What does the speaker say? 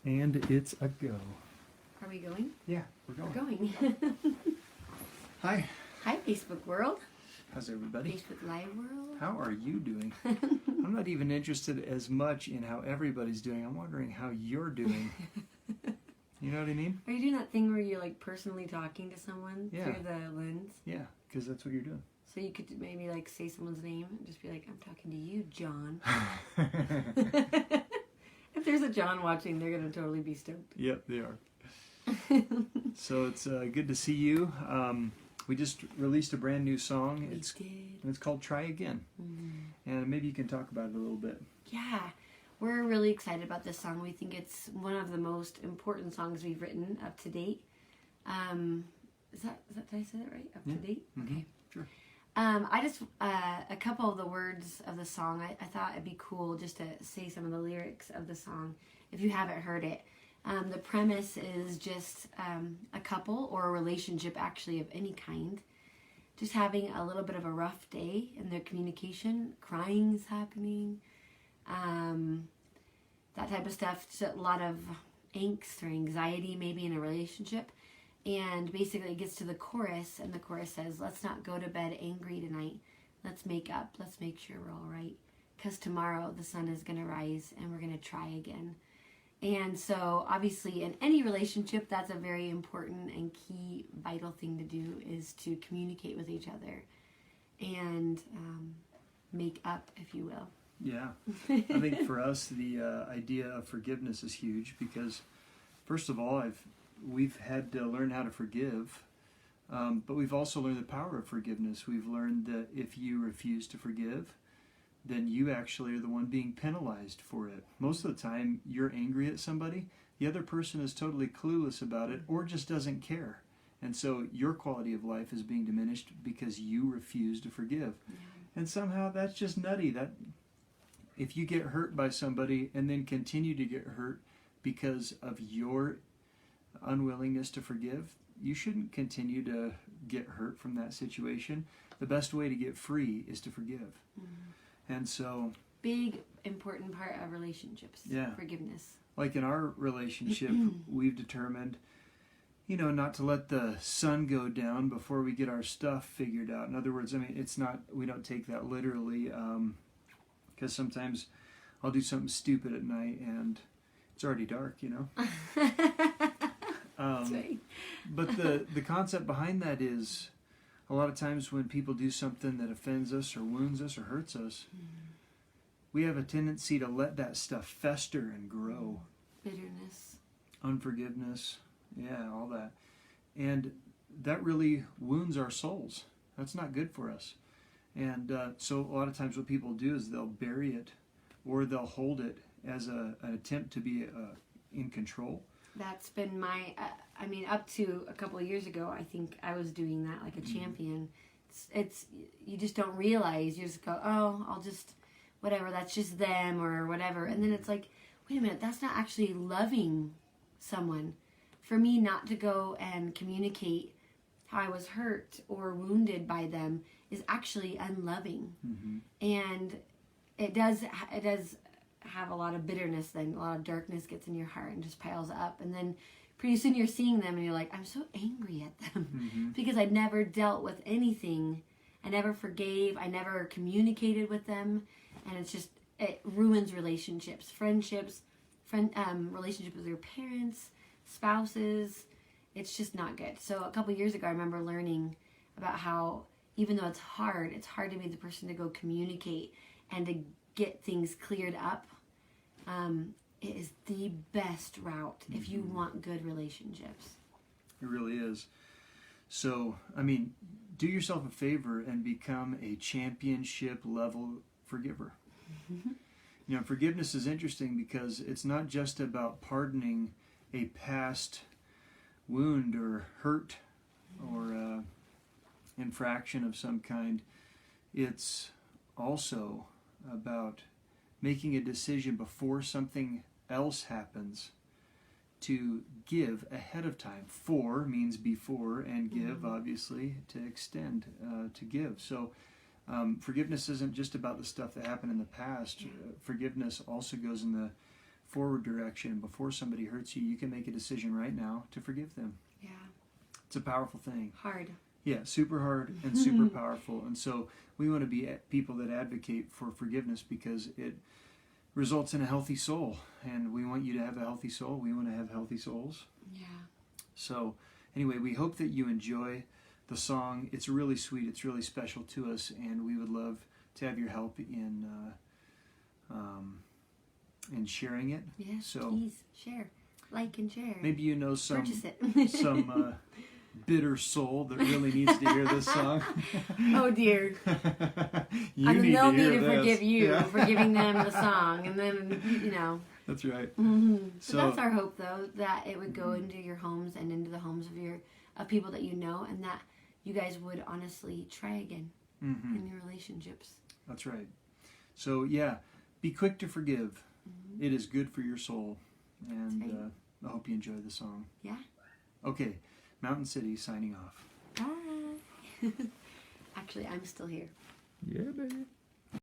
And it's a go. Are we going? Yeah, we're going. We're going. Hi. Hi, Facebook world. How's everybody? Facebook Live world. How are you doing? I'm not even interested as much in how everybody's doing. I'm wondering how you're doing. You know what I mean? Are you doing that thing where you're like personally talking to someone Yeah. through the lens? Yeah, because that's what you're doing. So you could maybe like say someone's name and just be like, I'm talking to you, John. If there's a John watching, they're going to totally be stoked. Yep, they are. So it's good to see you. We just released a brand new song. We did. And it's called Try Again. Mm-hmm. And maybe you can talk about it a little bit. Yeah, we're really excited about this song. We think it's one of the most important songs we've written up to date. Is that did I say that right? Up to date? Mm-hmm. Okay. Sure. I just, a couple of the words of the song, I thought it'd be cool just to say some of the lyrics of the song if you haven't heard it. The premise is just a couple or a relationship actually of any kind just having a little bit of a rough day in their communication, crying's happening, that type of stuff, just a lot of angst or anxiety maybe in a relationship. And basically it gets to the chorus, and the chorus says, let's not go to bed angry tonight. Let's make up. Let's make sure we're all right. Because tomorrow the sun is going to rise and we're going to try again. And so obviously in any relationship, that's a very important and key vital thing to do is to communicate with each other and make up, if you will. Yeah. I think for us, the idea of forgiveness is huge because, first of all, we've had to learn how to forgive, but we've also learned the power of forgiveness. We've learned that if you refuse to forgive, then you actually are the one being penalized for it. Most of the time, you're angry at somebody, the other person is totally clueless about it or just doesn't care. And so your quality of life is being diminished because you refuse to forgive. Yeah. And somehow that's just nutty. That if you get hurt by somebody and then continue to get hurt because of your unwillingness to forgive, you shouldn't continue to get hurt from that situation. The best way to get free is to forgive. Mm-hmm. And so big important part of relationships. Yeah. Forgiveness. Like in our relationship, we've determined, not to let the sun go down before we get our stuff figured out. In other words, it's not, we don't take that literally, because sometimes I'll do something stupid at night and it's already dark, That's right. But the concept behind that is a lot of times when people do something that offends us or wounds us or hurts us, we have a tendency to let that stuff fester and grow. Bitterness. Unforgiveness. Yeah, all that. And that really wounds our souls. That's not good for us. And so a lot of times what people do is they'll bury it or they'll hold it as an attempt to be in control. That's been my, up to a couple of years ago, I think I was doing that like a champion. It's you just don't realize. You just go, oh, I'll just, whatever, that's just them or whatever. And then it's like, wait a minute, that's not actually loving someone. For me not to go and communicate how I was hurt or wounded by them is actually unloving. Mm-hmm. And it does have a lot of bitterness, then a lot of darkness gets in your heart and just piles up, and then pretty soon you're seeing them and you're like, I'm so angry at them because I never dealt with anything, I never forgave, I never communicated with them, and it ruins relationships, friendships, relationships with your parents, spouses. It's just not good. So a couple years ago I remember learning about how even though it's hard to be the person to go communicate and to get things cleared up. It is the best route if you want good relationships. It really is. So, do yourself a favor and become a championship level forgiver. Forgiveness is interesting because it's not just about pardoning a past wound or hurt or infraction of some kind. It's also about making a decision before something else happens to give ahead of time. For means before, and give, obviously, to extend, to give. So forgiveness isn't just about the stuff that happened in the past. Forgiveness also goes in the forward direction. Before somebody hurts you, you can make a decision right now to forgive them. Yeah. It's a powerful thing. Hard. Yeah, super hard and super powerful. And so we want to be people that advocate for forgiveness because it results in a healthy soul. And we want you to have a healthy soul. We want to have healthy souls. Yeah. So anyway, we hope that you enjoy the song. It's really sweet. It's really special to us. And we would love to have your help in sharing it. Yeah, so please share. Like and share. Maybe you know some Purchase it. some bitter soul that really needs to hear this song. Oh dear. You and then need they'll to need hear to this. forgive you Yeah. for giving them the song, and then That's right. So that's our hope, though, that it would go into your homes and into the homes of people that you know, and that you guys would honestly try again in your relationships. That's right. So yeah, be quick to forgive. It is good for your soul, and I hope you enjoy the song. Yeah. Okay, Mountain City signing off. Bye. Actually, I'm still here. Yeah, baby.